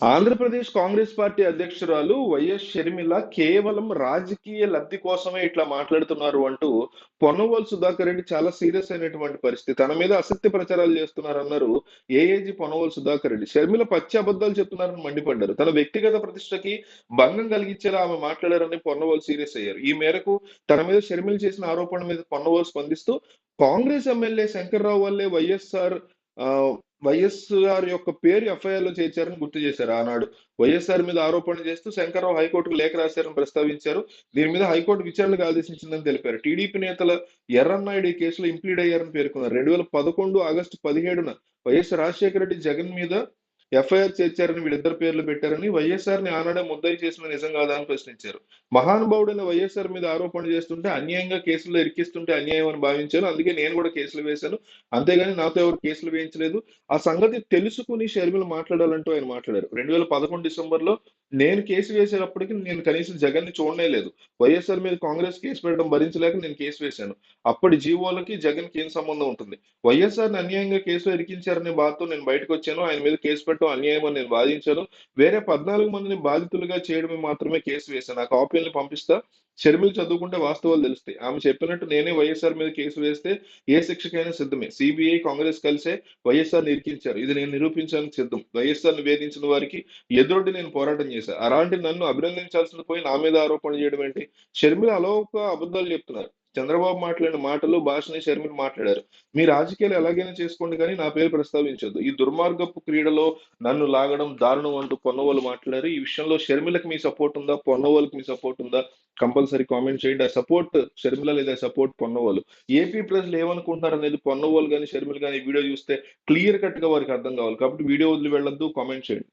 Andhra Pradesh Congress party అధ్యక్షురాలు YS Sharmila కేవలం రాజకీయ లబ్ధి కోసమే ఇట్లా మాట్లాడుతున్నారు అంటూ పొన్నవోలు సుధాకర్ రెడ్డి చాలా సీరియస్ అయినటువంటి పరిస్థితి. తన మీద అసత్య ప్రచారాలు చేస్తున్నారన్నారు ఏఏజీ పొన్నవోలు సుధాకర్ రెడ్డి. షర్మిల పచ్చి అబద్ధాలు చెప్తున్నారని మండిపడ్డారు. తన వ్యక్తిగత ప్రతిష్టకి భంగం కలిగించేలా ఆమె మాట్లాడారని పొన్నవోలు సీరియస్ అయ్యారు. ఈ మేరకు తన మీద షర్మిల చేసిన ఆరోపణ మీద పొన్నవోలు స్పందిస్తూ కాంగ్రెస్ ఎమ్మెల్యే శంకర్రావు వల్లే ఆ వైఎస్ఆర్ యొక్క పేరు ఎఫ్ఐఆర్ లో చేర్చారని గుర్తు చేశారు. ఆనాడు వైఎస్ఆర్ మీద ఆరోపణ చేస్తూ శంకర్రావు హైకోర్టుకు లేఖ రాశారని ప్రస్తావించారు. దీని మీద హైకోర్టు విచారణకు ఆదేశించిందని తెలిపారు. టీడీపీ నేతల ఎర్రన్నాయుడు ఈ కేసులో ఇంప్లీడ్ అయ్యారని పేర్కొన్నారు. 2011 ఆగస్టు 17న వైఎస్ రాజశేఖర రెడ్డి జగన్ మీద ఎఫ్ఐఆర్ చేర్చారని వీళ్ళిద్దరు పేర్లు పెట్టారని, వైఎస్ఆర్ ని ఆనాడే ముద్దాయి చేసిన నిజం కాదా అని ప్రశ్నించారు. మహానుభావుడైన వైఎస్ఆర్ మీద ఆరోపణ చేస్తుంటే అన్యాయంగా కేసుల్లో ఇరికిస్తుంటే అన్యాయం అని భావించాను. అందుకే నేను కూడా కేసులు వేశాను. అంతేగాని నాతో ఎవరు కేసులు వేయించలేదు. ఆ సంగతి తెలుసుకుని షర్మిల మాట్లాడాలంటూ ఆయన మాట్లాడారు. 2011 డిసెంబర్లో నేను కేసు వేసేటప్పటికి నేను కనీసం జగన్ ని చూడనే లేదు. వైఎస్ఆర్ మీద కాంగ్రెస్ కేసు పెట్టడం భరించలేక నేను కేసు వేశాను. అప్పటి జీవోలకి జగన్ కి ఏం సంబంధం ఉంటుంది? వైఎస్ఆర్ ని అన్యాయంగా కేసులో ఇరికించారనే బాధతో నేను బయటకు వచ్చాను. ఆయన మీద కేసు పెట్టడం అన్యాయం అని నేను వాదించాను. వేరే 14 మందిని బాధితులుగా చేయడమే మాత్రమే కేసు వేశాను. ఆ కాపీలను పంపిస్తా. షర్మిల చదువుకుంటే వాస్తవాలు తెలుస్తాయి. ఆమె చెప్పినట్టు నేనే వైఎస్ఆర్ మీద కేసు వేస్తే ఏ శిక్షకైనా సిద్ధమే. సిబిఐ కాంగ్రెస్ కలిసే వైఎస్ఆర్ ని ఇరికించారు. ఇది నేను నిరూపించడానికి సిద్ధం. వైఎస్ఆర్ ని వేధించిన వారికి ఎదురొడ్డి నేను పోరాటం చేశాను. అలాంటి నన్ను అభినందించాల్సిన పోయి నా మీద ఆరోపణ చేయడం ఏంటి? షర్మిల అలోక అబద్ధాలు చెప్తున్నారు. చంద్రబాబు మాట్లాడిన మాటలు భాషని షర్మిల మాట్లాడారు. మీ రాజకీయాలు ఎలాగైనా చేసుకోండి కానీ నా పేరు ప్రస్తావించొద్దు. ఈ దుర్మార్గపు క్రీడలో నన్ను లాగడం దారుణం అంటూ పొన్నవోలు మాట్లాడారు. ఈ విషయంలో షర్మిలకు మీ సపోర్ట్ ఉందా? పొన్నవోలుకి మీ సపోర్ట్ ఉందా? కంపల్సరీ కామెంట్ చేయండి. ఐ సపోర్ట్ షర్మిల లేదా సపోర్ట్ పొన్నవోలు. ఏపీ ప్రజలు ఏమనుకుంటున్నారు అనేది పొన్నవోలు కానీ షర్మిల కానీ వీడియో చూస్తే క్లియర్ కట్ గా వారికి అర్థం కావాలి. కాబట్టి వీడియో వదిలి వెళ్ళొద్దు. కామెంట్ చేయండి.